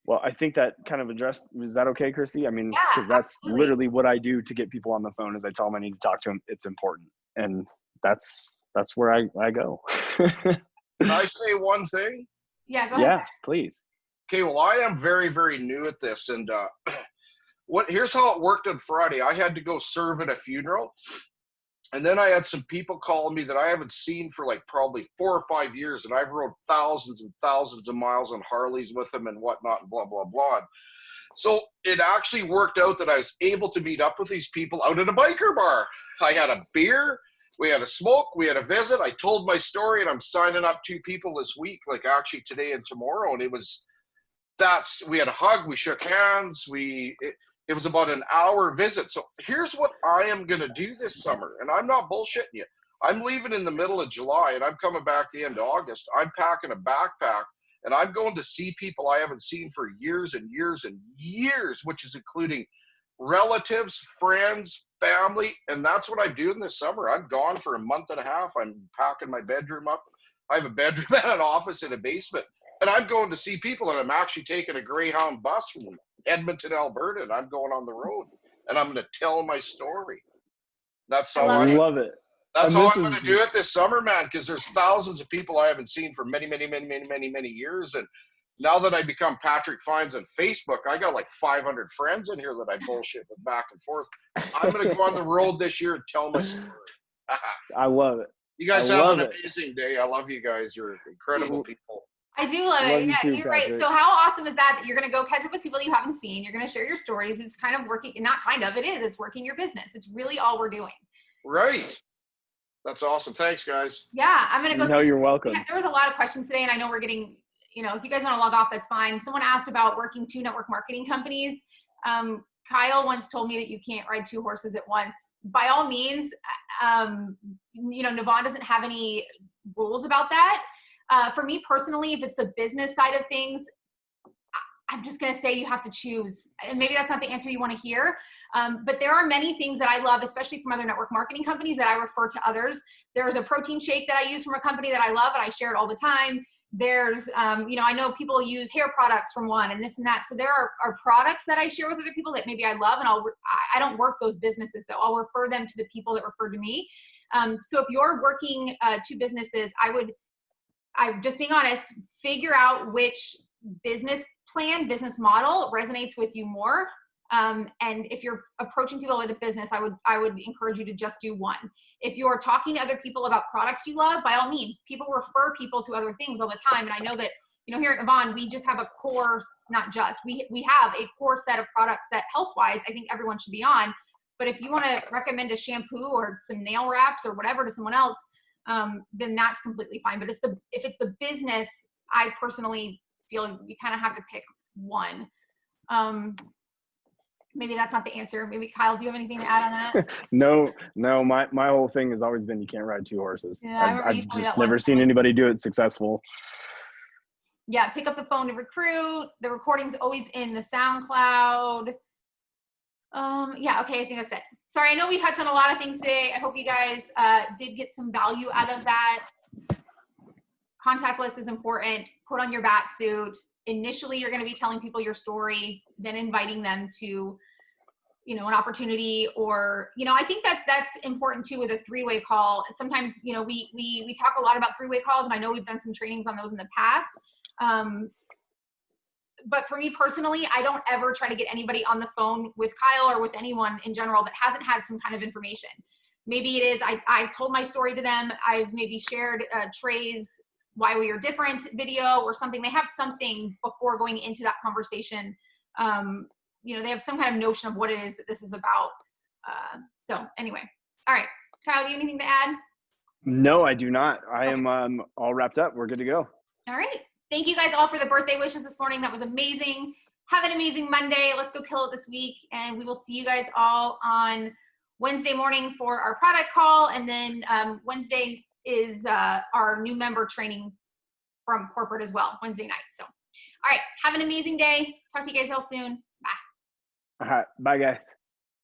Well, I think that kind of addressed, is that okay, Christy? I mean, because that's literally what I do to get people on the phone is I tell them I need to talk to them. It's important. And that's where I go. Can I say one thing? Yeah, go ahead. Yeah, please. Okay, well, I am very, very new at this. And here's how it worked on Friday. I had to go serve at a funeral. And then I had some people calling me that I haven't seen for like probably 4 or 5 years. And I've rode thousands and thousands of miles on Harleys with them and whatnot and blah, blah, blah. So it actually worked out that I was able to meet up with these people out at a biker bar. I had a beer, we had a smoke, we had a visit. I told my story and I'm signing up 2 people this week, like actually today and tomorrow. And we had a hug, we shook hands, it was about an hour visit. So here's what I am going to do this summer. And I'm not bullshitting you. I'm leaving in the middle of July and I'm coming back the end of August. I'm packing a backpack and I'm going to see people I haven't seen for years and years and years, which is including relatives, friends, family. And that's what I'm doing this summer. I'm gone for a month and a half. I'm packing my bedroom up. I have a bedroom and an office in a basement. And I'm going to see people, and I'm actually taking a Greyhound bus from Edmonton, Alberta, and I'm going on the road, and I'm going to tell my story. That's how I love it. That's how I'm going to do it this summer, man, because there's thousands of people I haven't seen for many, many, many, many, many, many years. And now that I become Patrick Fines on Facebook, I got like 500 friends in here that I bullshit with back and forth. I'm going to go on the road this year and tell my story. I love it. You guys have an amazing day. I love you guys. You're incredible people. I do love it. Yeah, you're right. So how awesome is that you're going to go catch up with people you haven't seen. You're going to share your stories. It's kind of working, not kind of, it is. It's working your business. It's really all we're doing. Right. That's awesome. Thanks, guys. Yeah, I'm gonna go. No, you're welcome. There was a lot of questions today, and I know we're getting, if you guys want to log off, that's fine. Someone asked about working 2 network marketing companies. Kyle once told me that you can't ride 2 horses at once. By all means, NAVAN doesn't have any rules about that. For me personally, if it's the business side of things, I'm just going to say you have to choose. And maybe that's not the answer you want to hear. But there are many things that I love, especially from other network marketing companies, that I refer to others. There's a protein shake that I use from a company that I love and I share it all the time. There's, I know people use hair products from one and this and that. So there are products that I share with other people that maybe I love, and I don't work those businesses though. I'll refer them to the people that refer to me. So if you're working 2 businesses, I'm just being honest, figure out which business business model resonates with you more. And if you're approaching people with a business, I would encourage you to just do one. If you're talking to other people about products you love, by all means, people refer people to other things all the time. And I know that, here at NAVAN, we just have a core, we have a core set of products that health-wise, I think everyone should be on. But if you want to recommend a shampoo or some nail wraps or whatever to someone else, then that's completely fine. But if it's the business, I personally feel you kind of have to pick one. Maybe that's not the answer. Maybe Kyle, do you have anything to add on that? No, my whole thing has always been you can't ride 2 horses. Yeah, I've just never seen anybody do it successful. Yeah, pick up the phone to recruit. The recording's always in the SoundCloud. Yeah, okay, I think that's it. Sorry, I know we touched on a lot of things today. I hope you guys did get some value out of that. Contact list is important. Put on your bat suit. Initially, you're going to be telling people your story, then inviting them to, an opportunity, or, I think that's important too with a 3-way call. Sometimes, we talk a lot about 3-way calls, and I know we've done some trainings on those in the past. But for me personally, I don't ever try to get anybody on the phone with Kyle or with anyone in general that hasn't had some kind of information. Maybe it is, I've told my story to them. I've maybe shared Trey's Why We Are Different video or something. They have something before going into that conversation. They have some kind of notion of what it is that this is about. So anyway, all right. Kyle, do you have anything to add? No, I do not. I am all wrapped up. We're good to go. All right. Thank you guys all for the birthday wishes this morning. That was amazing. Have an amazing Monday. Let's go kill it this week. And we will see you guys all on Wednesday morning for our product call. And then Wednesday is our new member training from corporate as well, Wednesday night. So, all right. Have an amazing day. Talk to you guys all soon. Bye. All right. Bye, guys.